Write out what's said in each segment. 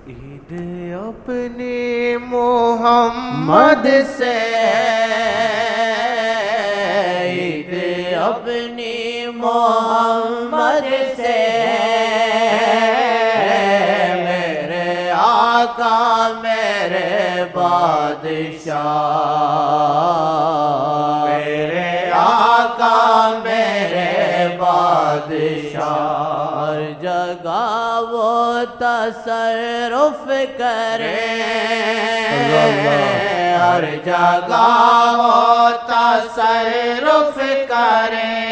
عید اپنی محمد سے، عید اپنی محمد سے، میرے آقا میرے بادشاہ، میرے آقا میرے بادشاہ، ہر جگہ وہ تصرف کریں، ہر جگہ وہ تصرف کریں،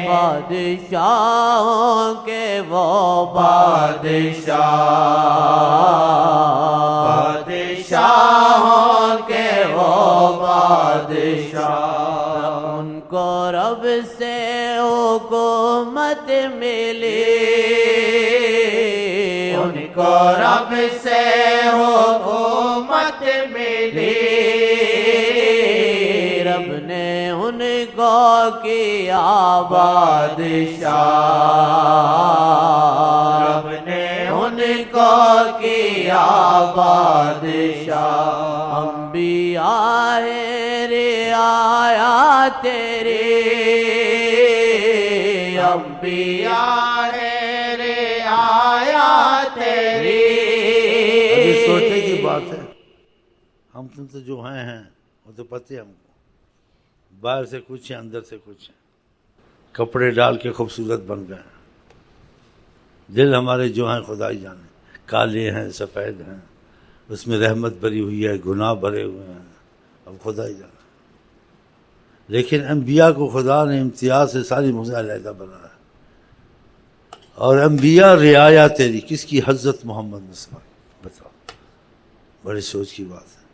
بادشاہوں کے وہ بادشاہ، بادشاہوں کے وہ بادشاہ، ان کو رب سے حکومت ملی، ان کو رب سے حکومت ملی، رب نے ان کو کیا بادشاہ، رب نے ان کو کیا بادشاہ، انبیاء رعایا تیری، انبیاء رعایا تیری۔ ابھی سوچنے کی بات ہے، ہم تم تو جو ہیں وہ تو پتہ ہے ہم کو، باہر سے کچھ ہے اندر سے کچھ ہے، کپڑے ڈال کے خوبصورت بن گئے ہیں، دل ہمارے جو ہیں خدا ہی جانے، کالے ہیں سفید ہیں، اس میں رحمت بھری ہوئی ہے، گناہ بھرے ہوئے ہیں، اب خدا ہی جانے۔ لیکن انبیاء کو خدا نے امتیاز سے ساری مزہ علیحدہ بنایا، اور انبیاء رعایا تیری، کس کی؟ حضرت محمد مصطفیٰ۔ بتاؤ، بڑی سوچ کی بات ہے۔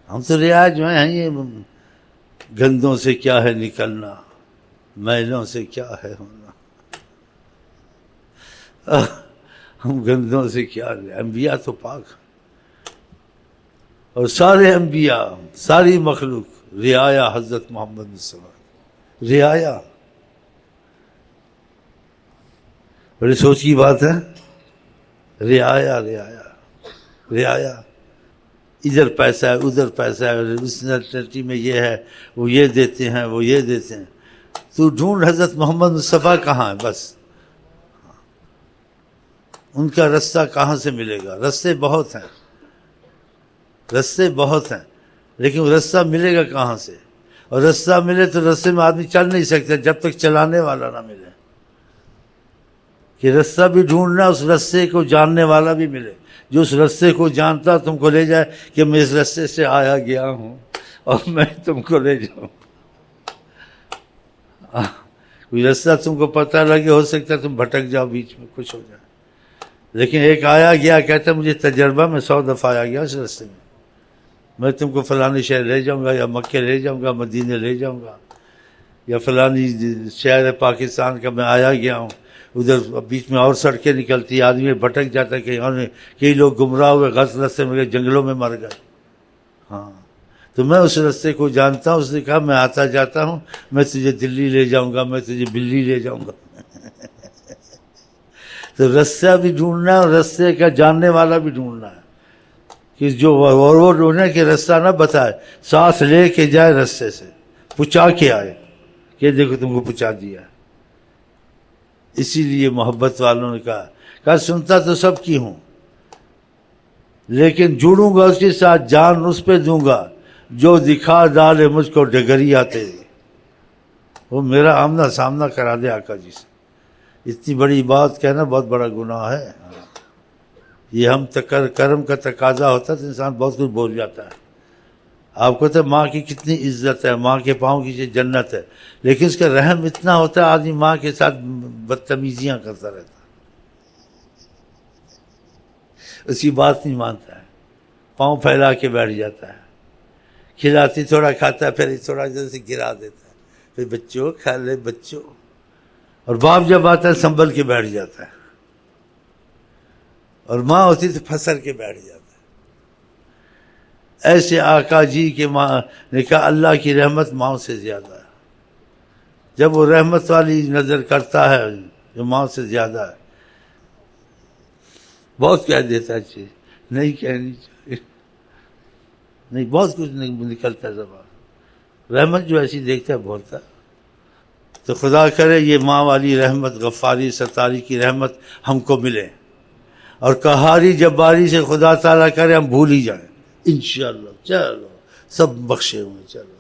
ہم تو رعایا جو ہیں یہ گندوں سے کیا ہے نکلنا، میلوں سے کیا ہے ہونا، ہم گندوں سے کیا ہے، انبیاء تو پاک ہیں، اور سارے انبیاء ساری مخلوق رعایا حضرت محمد مصطفیٰ، رعایا۔ بڑی سوچ کی بات ہے، رعایا رعایا رعایا، ادھر پیسہ ہے ادھر پیسہ ہے، اس یونیورسٹی میں یہ ہے، وہ یہ دیتے ہیں وہ یہ دیتے ہیں، تو ڈھونڈ حضرت محمد مصطفیٰ کہاں ہے، بس ان کا رستہ کہاں سے ملے گا؟ رستے بہت ہیں، رستے بہت ہیں، لیکن وہ رستہ ملے گا کہاں سے؟ اور رستہ ملے تو رستے میں آدمی چل نہیں سکتا جب تک چلانے والا نہ ملے، کہ رستہ بھی ڈھونڈنا، اس رستے کو جاننے والا بھی ملے، جو اس رستے کو جانتا تم کو لے جائے کہ میں اس رستے سے آیا گیا ہوں اور میں تم کو لے جاؤں۔ کوئی رستہ تم کو پتہ لگے، ہو سکتا ہے تم بھٹک جاؤ، بیچ میں کچھ ہو جائے، لیکن ایک آیا گیا کہتا ہے مجھے تجربہ میں 100 دفعہ آیا گیا اس رستے میں تم کو فلانی شہر لے جاؤں گا، یا مکے لے جاؤں گا، مدینے لے جاؤں گا، یا فلانی شہر پاکستان کا میں آیا گیا ہوں، ادھر بیچ میں اور سڑکیں نکلتی، آدمی بھٹک جاتا ہے، کئی لوگ گمراہ ہوئے غلط رستے میں گئے، جنگلوں میں مر گئے۔ ہاں، تو میں اس رستے کو جانتا ہوں، اس نے کہا میں آتا جاتا ہوں، میں تجھے دلی لے جاؤں گا، میں تجھے بلی لے جاؤں گا۔ تو رستہ بھی ڈھونڈنا ہے اور رستے کا جاننے والا بھی ڈھونڈنا ہے، کہ جو وہ ڈھونڈے کہ رستہ نہ بتائے، ساتھ لے کے جائے، رستے سے پہنچا کے آئے، کہ دیکھو تم کو پہنچا دیا ہے۔ اسی لیے محبت والوں نے کہا سنتا تو سب کی ہوں، لیکن جڑوں گا اس کے ساتھ، جان اس پہ دوں گا جو دکھا ڈالے مجھ کو ڈگری آتے، وہ میرا آمنا سامنا کرا دے آقا جی سے۔ اتنی بڑی بات کہنا بہت بڑا گناہ ہے، یہ ہم کرم کا تقاضا ہوتا ہے تو انسان بہت کچھ بول جاتا ہے۔ آپ کو تو ماں کی کتنی عزت ہے، ماں کے پاؤں کی جنت ہے، لیکن اس کا رحم اتنا ہوتا ہے آدمی ماں کے ساتھ بدتمیزیاں کرتا رہتا ہے، اس کی بات نہیں مانتا ہے، پاؤں پھیلا کے بیٹھ جاتا ہے، کھلاتی تھوڑا کھاتا ہے، پھر تھوڑا جیسے گرا دیتا ہے، پھر بچوں کھا لے بچوں، اور باپ جب آتا ہے سنبھل کے بیٹھ جاتا ہے، اور ماں ہوتی تو پھنسل کے بیٹھ جاتا ہے۔ ایسے آقا جی کے ماں نے کہا اللہ کی رحمت ماں سے زیادہ ہے، جب وہ رحمت والی نظر کرتا ہے جو ماں سے زیادہ ہے، بہت کہہ دیتا ہے چیز نہیں کہنی چاہیے، نہیں بہت کچھ نکلتا ہے زبان، رحمت جو ایسی دیکھتا ہے بولتا ہے۔ تو خدا کرے یہ ماں والی رحمت، غفاری ستاری کی رحمت ہم کو ملے، اور قہاری جباری سے خدا تعالیٰ کرے ہم بھول ہی جائیں انشاءاللہ۔ چلو سب بخشے ہوئے، چلو۔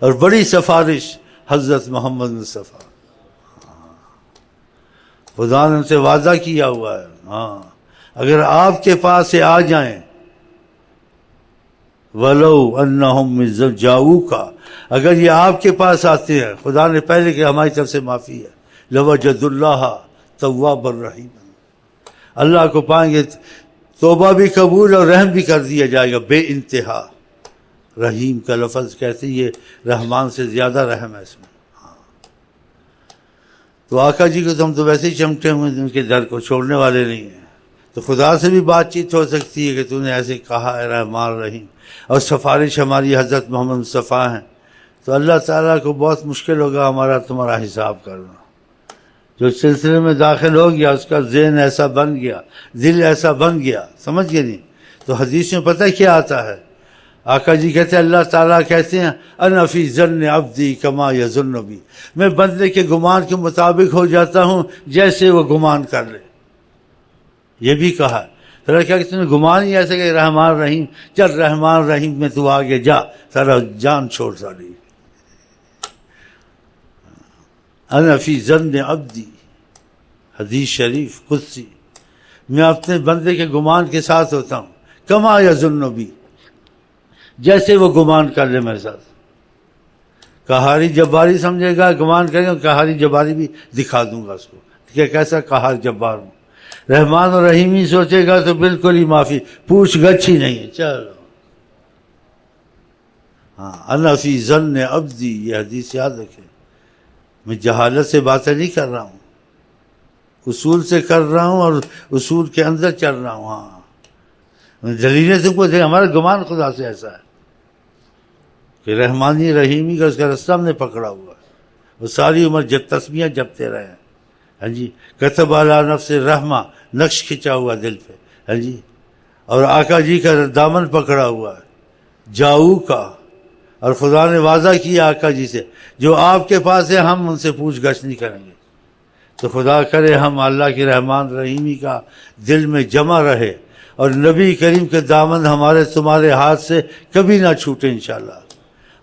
اور بڑی سفارش حضرت محمد مصطفیٰ، خدا نے ان سے وعدہ کیا ہوا ہے، ہاں اگر آپ کے پاس سے آ جائیں، وَلَوْ أَنَّهُمْ جَاءُوكَ، اگر یہ آپ کے پاس آتے ہیں، خدا نے پہلے کہ ہماری طرف سے معافی ہے، لَوَجَدُوا اللَّهَ تَوَّابًا رَحِيمًا، اللہ کو پائیں گے توبہ بھی قبول اور رحم بھی کر دیا جائے گا بے انتہا۔ رحیم کا لفظ کہتے ہیں، یہ رحمان سے زیادہ رحم ہے اس میں۔ تو آقا جی کو تو ہم تو ویسے ہی چمٹے ہوئے ہیں، ان کے در کو چھوڑنے والے نہیں ہیں، تو خدا سے بھی بات چیت ہو سکتی ہے کہ تو نے ایسے کہا ہے رحمان رحیم، اور سفارش ہماری حضرت محمد مصطفیٰ ہیں، تو اللہ تعالیٰ کو بہت مشکل ہوگا ہمارا تمہارا حساب کرنا۔ جو سلسلے میں داخل ہو گیا اس کا ذہن ایسا بن گیا، دل ایسا بن گیا، سمجھ گئے نہیں؟ تو حدیث میں پتہ کیا آتا ہے، آقا جی کہتے ہیں، اللہ تعالیٰ کہتے ہیں انا فی ظن عبدی کما یظن بی، میں بندے کے گمان کے مطابق ہو جاتا ہوں جیسے وہ گمان کر لے۔ یہ بھی کہا پھر کیا کہ تم نے گمان ہی ایسے کہ رحمان رحیم، چل رحمان رحیم میں تو آگے جا، سارا جان چھوڑ ساری۔ انا فی ظن عبدی، حدیث شریف قدسی، میں اپنے بندے کے گمان کے ساتھ ہوتا ہوں، کما یظن بی، جیسے وہ گمان کر لے میرے ساتھ۔ قہاری جباری سمجھے گا گمان کرے گا، قہاری جباری بھی دکھا دوں گا اس کو کہ کیسا قہار جبار ہوں۔ رحمان و رحیم ہی سوچے گا تو بالکل ہی معافی، پوچھ گچھ ہی نہیں ہے۔ چلو ہاں، انا فی ظن عبدی، یہ حدیث یاد رکھے۔ میں جہالت سے باتیں نہیں کر رہا ہوں، اصول سے کر رہا ہوں اور اصول کے اندر چل رہا ہوں۔ ہاں دلیلیں تم کو دے، ہمارا گمان خدا سے ایسا ہے کہ رحمانی رحیمی کا اس کا رستہ ہم نے پکڑا ہوا ہے، وہ ساری عمر جب تسمیاں جپتے رہے ہیں۔ ہاں جی، کتب علی نفس رحمہ، نقش کھنچا ہوا دل پہ، ہاں جی، اور آقا جی کا دامن پکڑا ہوا ہے جاؤ کا، اور خدا نے وعدہ کیا آقا جی سے جو آپ کے پاس ہے ہم ان سے پوچھ گچھ نہیں کریں گے۔ تو خدا کرے ہم اللہ کی رحمان رحیمی کا دل میں جمع رہے، اور نبی کریم کے دامن ہمارے تمہارے ہاتھ سے کبھی نہ چھوٹے انشاءاللہ۔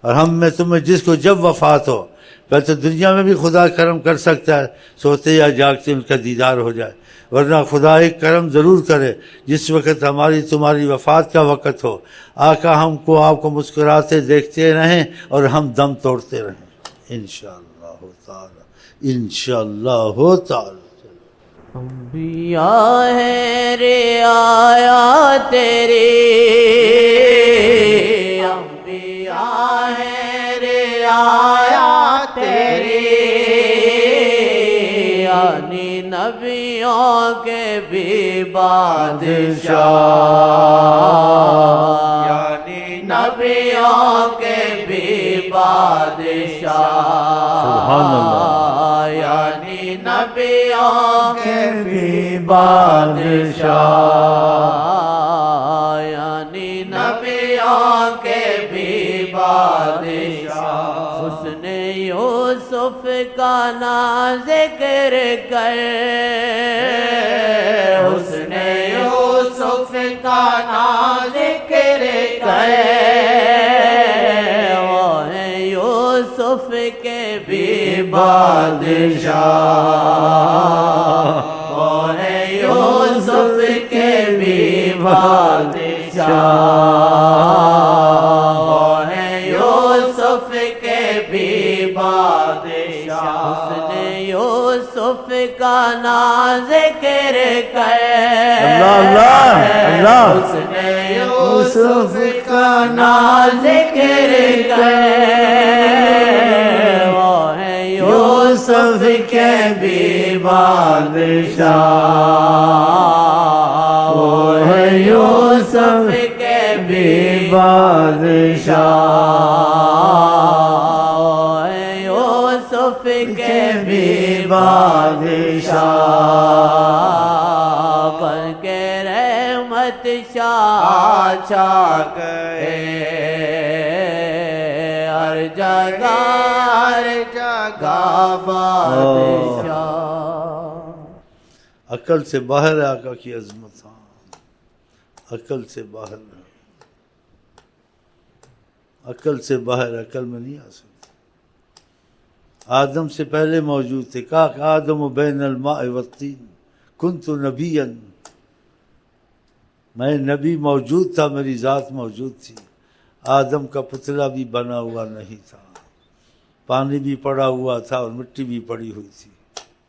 اور ہم میں تمہیں جس کو جب وفات ہو، پہلے تو دنیا میں بھی خدا کرم کر سکتا ہے، سوتے یا جاگتے ان کا دیدار ہو جائے، ورنہ خدا ایک کرم ضرور کرے جس وقت ہماری تمہاری وفات کا وقت ہو، آقا ہم کو آپ کو مسکراتے دیکھتے رہیں اور ہم دم توڑتے رہیں انشاءاللہ تعالی، انشاءاللہ تعالی۔ انبیاء ہے رعایا تیری، انبیاء ہے رعایا تیری، یعنی نبیوں کے بھی بادشاہ، یعنی نبیوں کے بھی بادشاہ، سبحان اللہ، یعنی نبیوں کے بھی بادشاہ، یعنی نبیوں کے بھی بادشاہ۔ حسن یوسف کا نا ذکر کر، حسن یوسف کا نا ذکر کر، وہ ہے یوسف کے بھی بادشاہ، وہ ہے یوسف کے بھی بادشاہ، وہ ہے یوسف کے بھی بادشاہ۔ حسن یوسف کا نا ذکر کر، اللہ اللہ اللہ، حسن یوسف کا نا ذکر کر، وہ ہے یوسف کے بھی بادشاہ، وہ ہے یوسف کے بھی بادشاہ، وہ ہے یوسف کے بھی بادشاہ بن کے رحمت شاہ چھا گئے ہر جگہ بادشاہ. عقل سے باہر ہے آقا کی عظمت. ہاں عقل سے باہر ہے، عقل سے باہر، عقل میں نہیں آ سکتی. آدم سے پہلے موجود تھے. کہا کہ آدم بین الماء والطین کنت نبیا، میں نبی موجود تھا، میری ذات موجود تھی. آدم کا پتلا بھی بنا ہوا نہیں تھا، پانی بھی پڑا ہوا تھا اور مٹی بھی پڑی ہوئی تھی.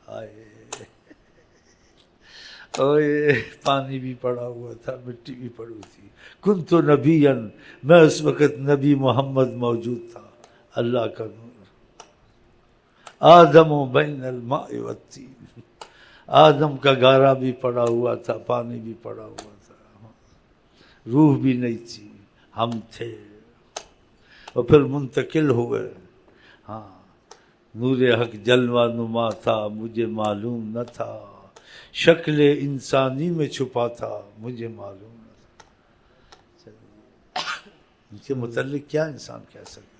آئے اوئے پانی بھی پڑا ہوا تھا، مٹی بھی پڑی ہوئی تھی. کنت نبیا، میں اس وقت نبی محمد موجود تھا، اللہ کا نور. آدم بین الماء والطین، آدم کا گارا بھی پڑا ہوا تھا، پانی بھی پڑا ہوا تھا، روح بھی نہیں تھی، ہم تھے. اور پھر منتقل ہوئے. ہاں نور حق جلوہ نما تھا، مجھے معلوم نہ تھا، شکل انسانی میں چھپا تھا، مجھے معلوم نہ تھا. ان کے متعلق کیا انسان کہہ سکتا؟